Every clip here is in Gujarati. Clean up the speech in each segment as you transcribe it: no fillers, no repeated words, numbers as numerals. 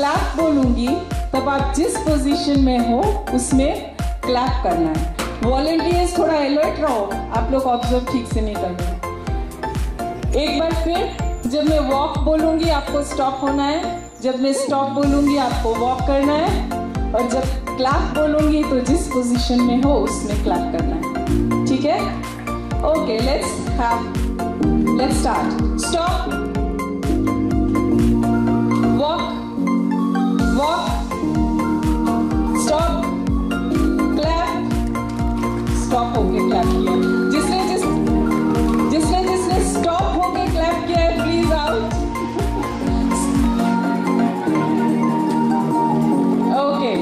क्लैप बोलूंगी तब आप जिस पोजीशन में हो उसमें क्लैप करना है। वॉलंटियर्स थोड़ा अलर्ट रहो, आप लोग ऑब्जर्व ठीक से नहीं कर रहे। एक बार फिर, जब मैं वॉक बोलूंगी आपको स्टॉप होना है, जब मैं स्टॉप बोलूंगी आपको वॉक करना है, और जब क्लैप बोलूंगी तो जिस पोजीशन में हो उसमें क्लैप करना है। ठीक है? Okay, let's start. Stop, walk, walk, stop, clap, stop होके क्लैप किया। जिसने स्टॉप होके क्लैप किया है प्लीज आउट। ओके,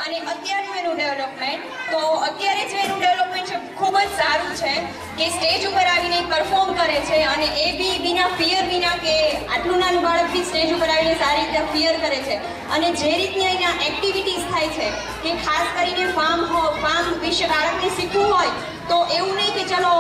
અને અત્યારનું એનું ડેવલપમેન્ટ તો અત્યારે જે એનું ડેવલપમેન્ટ છે ખૂબ જ સારું છે કે સ્ટેજ ઉપર આવીને પરફોર્મ કરે છે અને એ બી વિના ફિયર વિના કે આટલું નાનું બાળક બી સ્ટેજ ઉપર આવીને સારી રીતે ફિયર કરે છે અને જે રીતની અહીંના એક્ટિવિટીઝ થાય છે કે ખાસ કરીને ફાર્મ વિશે બાળકને શીખવું હોય તો એવું નહીં કે ચલો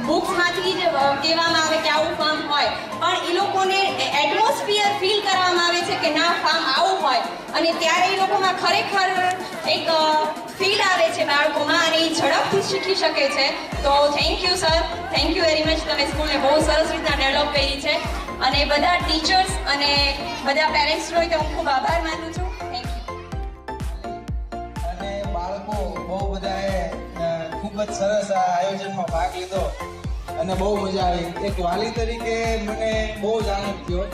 બુક્સમાંથી જ કહેવામાં આવે કે આવું ફાર્મ હોય પણ એ લોકોને એટમોસ્ફિયર ફીલ કરવામાં આવે છે કે ના ફાર્મ આવું હોય અને ત્યારે એ લોકોમાં ખરેખર એક ફીલ આવે છે બાળકોમાં અને એ ઝડપથી શીખી શકે છે તો thank you sir thank you very much તમે સ્કૂલને બહુ સરસ રીતના ડેવલપ કરી છે અને બધા ટીચર્સ અને બધા પેરેન્ટ્સનો તો હું ખૂબ આભાર માનું છું થેન્ક યુ અને બાળકો બહુ બધાએ ખૂબ ખૂબ જ સરસ આ આયોજનમાં ભાગ લીધો અને બહુ મજા આવી. એક વાલી તરીકે મને બહુ જ આનંદ થયો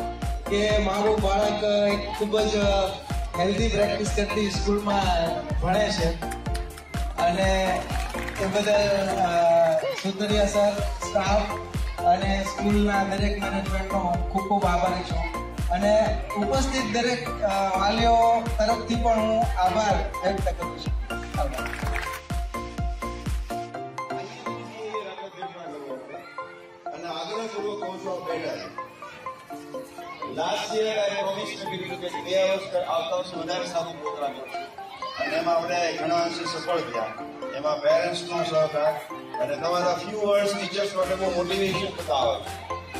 કે મારું બાળક એક ખૂબ જ હેલ્ધી પ્રેક્ટિસ કરતી સ્કૂલમાં ભણે છે અને એ બદલ સુતરિયા સર, સ્ટાફ અને સ્કૂલના દરેક મેનેજમેન્ટનો ખૂબ ખૂબ આભારી છું અને ઉપસ્થિત દરેક વાલીઓ તરફથી પણ હું આભાર વ્યક્ત કરું છું. આભાર. અને આગ્રહપૂર્વક કહું છું better. Last year I promise to કીધું કે 2 વર્ષ આવતા વર્ષે વધારે સારું પ્રોગ્રામ કરશું અને એમાં આપણે ઘણા અંશે સફળ થયા. એમાં પેરેન્ટ્સનો સહકાર અને તમારા ફ્યુ વર્ડ્સ ટીચર્સ માટે બહુ મોટિવેશન થતા આવે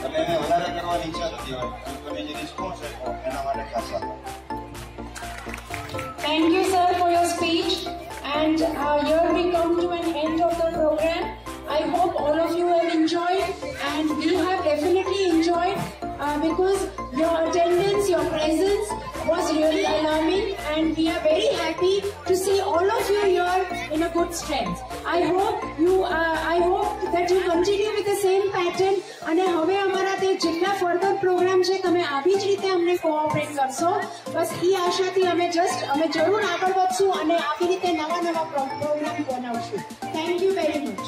અને એને વધારે કરવાની ઈચ્છા થતી હોય તમે જે રિસ્પોન્સ આપો એના માટે ખાસ આભાર. Thank you, sir, for your speech. And here we come to an end of the program. I hope all of you have enjoyed, and you have definitely enjoyed because your attendance, your presence was really alarming, and we are very happy to see all of you here in a good strength. I hope that you continue with the same pattern. અને હવે અમારા તે જેટલા ફર્ધર પ્રોગ્રામ છે તમે આવી જ રીતે અમને કોઓપરેટ કરશો. બસ એ આશાથી અમે જરૂર આગળ વધશું અને આવી રીતે નવા પ્રોગ્રામ બનાવશું. Thank you very much.